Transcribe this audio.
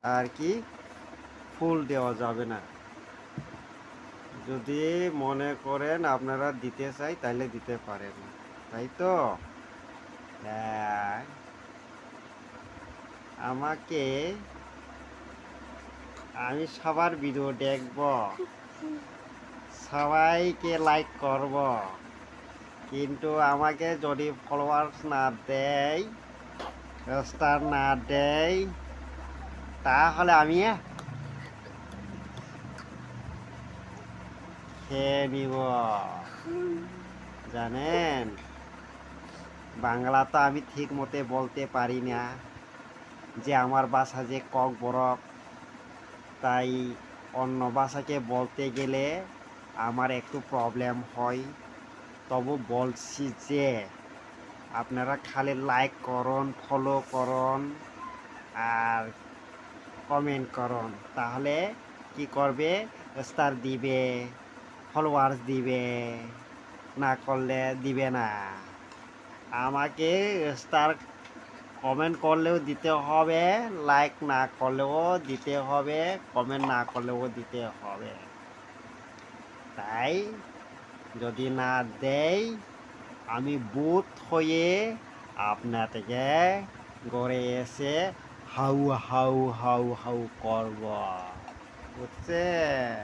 আর কি ফুল দেওয়া যাবে না। যদি মনে করেন আপনারা দিতে চাই তাহলে দিতে পারেন, তাই তো। হ্যাঁ, আমাকে আমি সবার ভিডিও দেখব, সবাইকে লাইক করব, কিন্তু আমাকে যদি ফলোয়ার্স না দেয়, স্টার না দেয়, তাহলে আমি খেয়ে নিব। জানেন, বাংলা তো আমি ঠিক মতে বলতে পারি না, যে আমার ভাষা যে কক বরক, তাই অন্য ভাষাকে বলতে গেলে আমার একটু প্রবলেম হয়। তবু বলছি যে আপনারা খালি লাইক করুন, ফলো করুন আর কমেন্ট করুন, তাহলে কি করবে, স্টার দিবে, ফলোয়ার্স দিবে, না করলে দিবে না। আমাকে স্টার কমেন্ট করলেও দিতে হবে, লাইক না করলেও দিতে হবে, কমেন্ট না করলেও দিতে হবে। তাই যদি না দেয়, আমি বুথ হয়ে আপনাদেরকে গড়ে এসে হাউ হাউ হাউ হাউ করব, বুঝছেন?